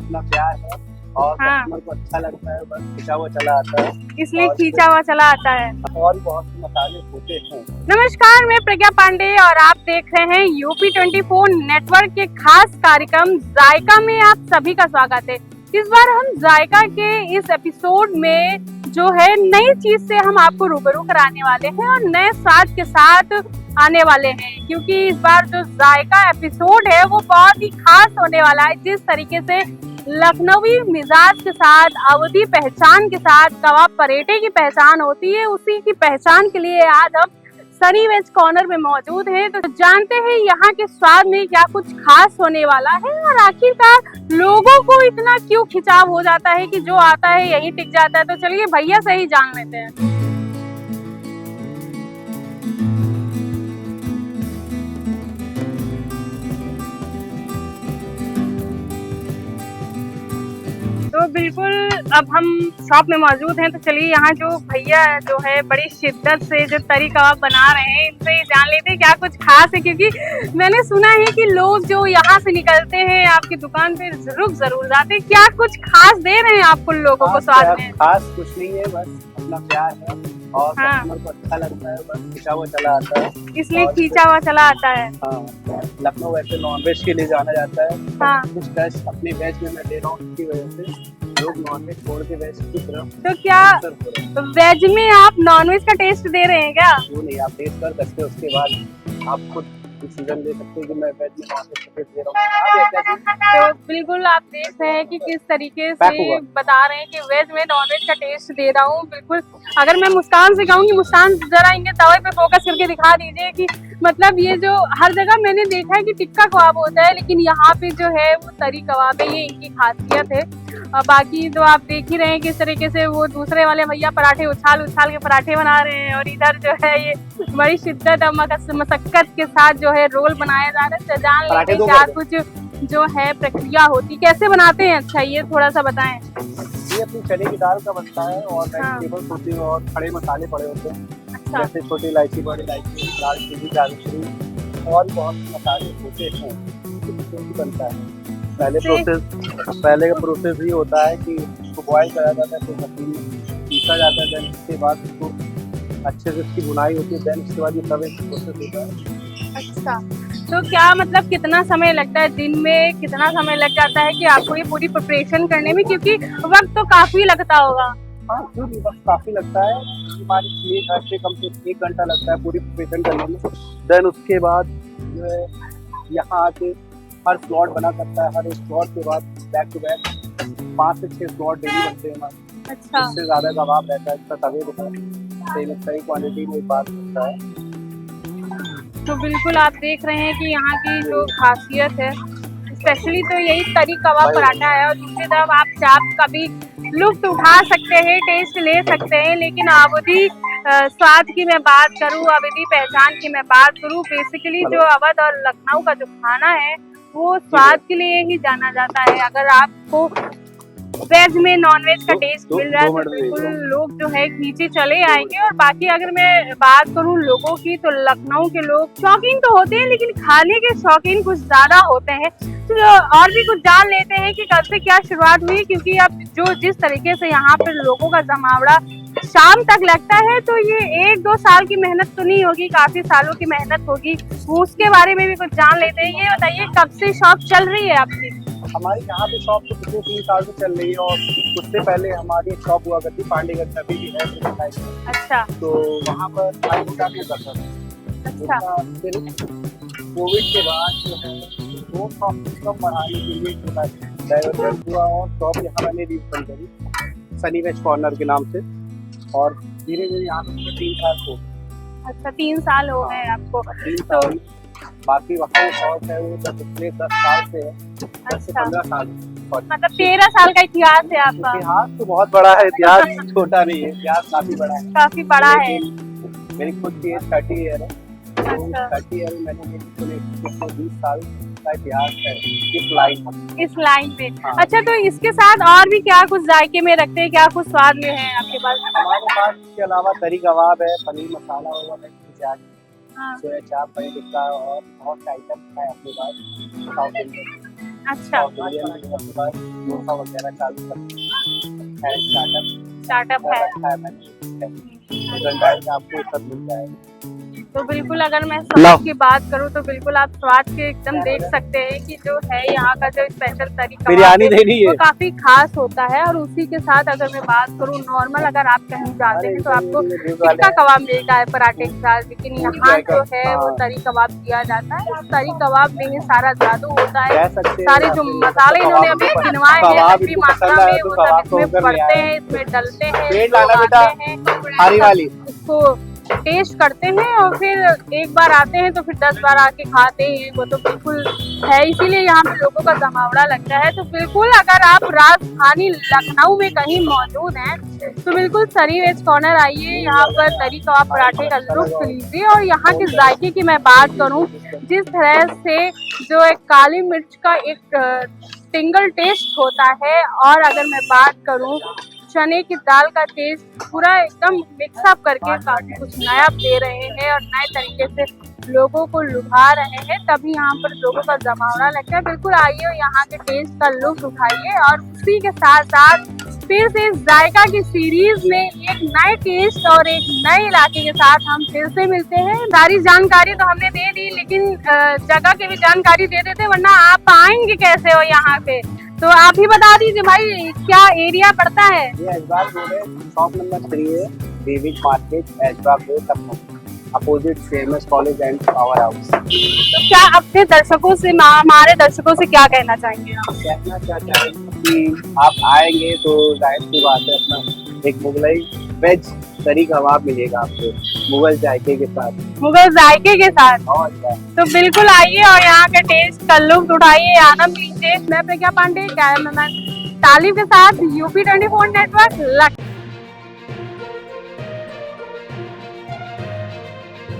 अपना प्यार है और हाँ। कस्टमर को अच्छा लगता है, बस खिंचा हुआ चला आता है। इसलिए और खींचा हुआ चला आता है। और भी बहुत से मसाले होते हैं। नमस्कार, मैं प्रज्ञा पांडे और आप देख रहे हैं यूपी 24 नेटवर्क के खास कार्यक्रम जायका में आप सभी का स्वागत है। इस बार हम जायका के इस एपिसोड में जो है नई चीज से हम आपको रूबरू कराने वाले हैं और नए स्वाद के साथ आने वाले हैं, क्योंकि इस बार जो जायका एपिसोड है वो बहुत ही खास होने वाला है। जिस तरीके से लखनवी मिजाज के साथ, अवधी पहचान के साथ कबाब परेठे की पहचान होती है, उसी की पहचान के लिए आज हम सनी वेज कॉर्नर में मौजूद है। तो जानते हैं यहाँ के स्वाद में क्या कुछ खास होने वाला है और आखिरकार लोगों को इतना क्यों खिंचाव हो जाता है कि जो आता है यही टिक जाता है। तो चलिए भैया से ही जान लेते हैं। तो बिल्कुल अब हम शॉप में मौजूद हैं, तो चलिए यहाँ जो भैया जो है बड़ी शिद्दत से जो तरी कबाब बना रहे हैं इनसे ही जान लेते हैं क्या कुछ खास है, क्योंकि मैंने सुना है कि लोग जो यहाँ से निकलते हैं आपकी दुकान पे रुक जरूर जाते हैं। क्या कुछ खास दे रहे हैं आपको लोगों को स्वाद में? खास कुछ नहीं है, बस अपना प्यार है और हाँ। कस्टमर को अच्छा लगता है, बस खिंचा हुआ चला आता है। इसलिए खींचा हुआ चला आता है। हाँ, लखनऊ वैसे नॉनवेज के लिए जाना जाता है। हाँ। कुछ टेस्ट अपने वेज में मैं दे रहा हूँ, इसकी वजह से लोग नॉनवेज छोड़ के वेज की तरफ। तो क्या वेज में आप नॉनवेज का टेस्ट दे रहे हैं क्या? वो नहीं, आप टेस्ट कर सकते हैं, उसके बाद आप खुद डिसीजन ले सकते हैं कि मैं वेज में नॉनवेज का टेस्ट दे रहा हूँ। तो बिल्कुल आप देख रहे हैं कि किस तरीके से बता रहे हैं कि वेज में नॉनवेज का टेस्ट दे रहा हूँ। बिल्कुल अगर मैं मुस्कान से कहूँगी, मुस्कान जरा इनके तवे पे फोकस करके दिखा दीजिए कि मतलब ये जो हर जगह मैंने देखा है कि टिक्का कबाब होता है, लेकिन यहाँ पे जो है वो तरी कबाब है, ये इनकी खासियत है। बाकी तो आप देख ही रहे हैं किस तरीके से वो दूसरे वाले भैया पराठे उछाल उछाल के पराठे बना रहे हैं और इधर जो है ये बड़ी शिद्दत और मशक्कत के साथ जो है रोल बनाया जा रहा है। तो जान लेते हैं क्या कुछ जो है प्रक्रिया होती, कैसे बनाते हैं। अच्छा ये थोड़ा सा बताएं। ये अपनी चने की दाल का बनता है और वेजिटेबल्स होती है और खड़े मसाले पड़े होते हैं। अच्छा। जैसे छोटी इलायची, बड़ी इलायची, दालचीनी, जावित्री और बहुत मसाले होते हैं। बनता है पहले का प्रोसेस ही होता है कि उसको बॉयल करा जाता है, फिर मशीन में पीसा जाता है, देन उसके बाद उसको अच्छे से उसकी बुनाई होती है, देन उसके बाद ये तवे प्रोसेस होता है। अच्छा, तो क्या मतलब कितना समय लगता है दिन में, कितना समय लग जाता है कि आपको ये पूरी प्रिपरेशन करने में, क्योंकि वक्त तो काफी लगता होगा? हाँ, क्योंकि वक्त काफी लगता है, हमारे लिए घर से कम से 1 घंटा लगता है पूरी प्रिपरेशन करने में। देन उसके बाद जो है यहाँ आके हर स्लॉट बना करता है, हर एक स्लॉट के बाद बैक टू बैक 5 से 6 स्लॉट डेली बनते हैं हमारे। अच्छा। इससे ज्यादा कबाब रहता है, इसका तवे होता है, सही क्वांटिटी में एक बार होता है। तो बिल्कुल आप देख रहे हैं कि यहाँ की जो खासियत है स्पेशली तो यही तरी कबाब पराठा है, और दूसरी तरफ आप चाप का भी लुत्फ उठा सकते हैं, टेस्ट ले सकते हैं। लेकिन अवधी स्वाद की मैं बात करूँ, अवधी पहचान की मैं बात करूँ, बेसिकली जो अवध और लखनऊ का जो खाना है वो स्वाद के लिए ही जाना जाता है। अगर आपको वेज में नॉनवेज का टेस्ट मिल रहा है तो बिल्कुल लोग जो है नीचे चले आएंगे। और बाकी अगर मैं बात करूं लोगों की, तो लखनऊ के लोग शौकीन तो होते हैं, लेकिन खाने के शौकीन कुछ ज्यादा होते हैं। तो और भी कुछ जान लेते हैं कि कब से क्या शुरुआत हुई, क्योंकि अब जो जिस तरीके से यहाँ पर लोगों का जमावड़ा शाम तक लगता है, तो ये 1-2 साल की मेहनत तो नहीं होगी, काफी सालों की मेहनत होगी। उसके बारे में भी कुछ जान लेते हैं। ये बताइए कब से शॉप चल रही है आपकी? हमारी यहाँ पे शॉप तो पिछले 3 साल से चल रही है, और उससे पहले हमारी शॉप हुआ करती पांडेगंज में, अभी भी है। अच्छा। तो वहाँ पर करता था। अच्छा। फिर कोविड के बाद जो है वो शॉप कम बढ़ाने के लिए डाइवर्जन हुआ और शॉप यहाँ मैंने रीओपन करी सनी वेज कॉर्नर के नाम से, और धीरे धीरे यहाँ पे 3 साल हो। अच्छा, 3 साल हो गए आपको? तो बाकी वहाँ शॉप है वो पिछले 10 साल से है, 10 से 15 साल, मतलब 13 साल का इतिहास है आपका? इतिहास तो बहुत बड़ा है, इतिहास छोटा नहीं है, इतिहास काफी बड़ा है। काफी बड़ा है। मेरी खुद की एज 30 ईयर है। 30 ईयर में मैंने 20 साल का इतिहास है इस लाइन पे। हाँ। अच्छा, तो इसके साथ और भी क्या कुछ जायके में रखते हैं, क्या कुछ स्वाद में है आपके पास? हमारे पास इसके अलावा तरी कबाब है, पनीर मसाला हुआ, सोया चाप, पनीर टिक्का और बहुत आइटम है अपने पास साउथ इंडियन। अच्छा, और बिरयानी के अपने पास डोसा वगैरह चालू है, स्टार्टअप है। रखा है मैंने। चिकन राइस आपको सब मिल जाएगा। तो बिल्कुल अगर मैं स्वाद की बात करूं तो बिल्कुल आप स्वाद के एकदम देख सकते हैं कि जो है यहाँ का जो स्पेशल तरीका बिरयानी दे रही है। वो काफी खास होता है। और उसी के साथ अगर मैं बात करूं नॉर्मल अगर आप कहीं जाते हैं तो आपको टिक्का कबाब मिलता है पराठे के साथ, लेकिन यहाँ जो है वो तरी कबाब दिया जाता है। और तरी कबाब में ही सारा जादू होता है। सारे जो मसाले इन्होंने अभी गिनवाए हैं काफी मात्रा में वो सब इसमें पड़ते हैं, इसमें डलते हैं, खाने वाली इसको टेस्ट करते हैं और फिर एक बार आते हैं तो फिर 10 बार आके खाते हैं। वो तो बिल्कुल है, इसीलिए यहाँ पे लोगों का जमावड़ा लगता है। तो बिल्कुल अगर आप राजधानी लखनऊ में कहीं मौजूद हैं तो बिल्कुल सरी वेज कॉर्नर आइए, यहाँ पर तरी कबाब पराठे का लुत्फ लीजिए। और यहाँ के जायके की मैं बात करूँ, जिस तरह से जो एक काली मिर्च का एक सिंगल टेस्ट होता है, और अगर मैं बात करूँ चने की दाल का टेस्ट पूरा एकदम मिक्सअप करके काफी कुछ नया दे रहे हैं और नए तरीके से लोगों को लुभा रहे हैं, तभी यहाँ पर लोगों का जमावड़ा लगता है। बिल्कुल आइए और यहाँ के टेस्ट का लुत्फ उठाइए। और उसी के साथ साथ फिर से इस जायका की सीरीज में एक नए टेस्ट और एक नए इलाके के साथ हम फिर से मिलते हैं। सारी जानकारी तो हमने दे दी, लेकिन जगह की भी जानकारी दे देते, वरना आप आएंगे कैसे हो यहाँ पे, तो आप ही बता दीजिए भाई क्या एरिया पड़ता है। ये ऐशबाग रोड है, शॉप नंबर 3 है, बेबिक market, Aishbagh road, Lucknow, opposite famous college and power house. तो क्या अपने दर्शकों से, हमारे दर्शकों से क्या कहना चाहेंगे आप? कहना क्या चाहेंगे कि आप आएंगे तो जाहिर सी बात है अपना एक मुगलाई वेज तरी कबाब मिलेगा आपको मुगल जायके के साथ। मुगल जायके के साथ। और क्या, तो बिल्कुल आइए और यहाँ के टेस्ट का लुत्फ उठाइए, आनंद लीजिए। मैं प्रज्ञा पांडे, कैमरामैन तालिब के साथ, UP24 नेटवर्क, लखनऊ।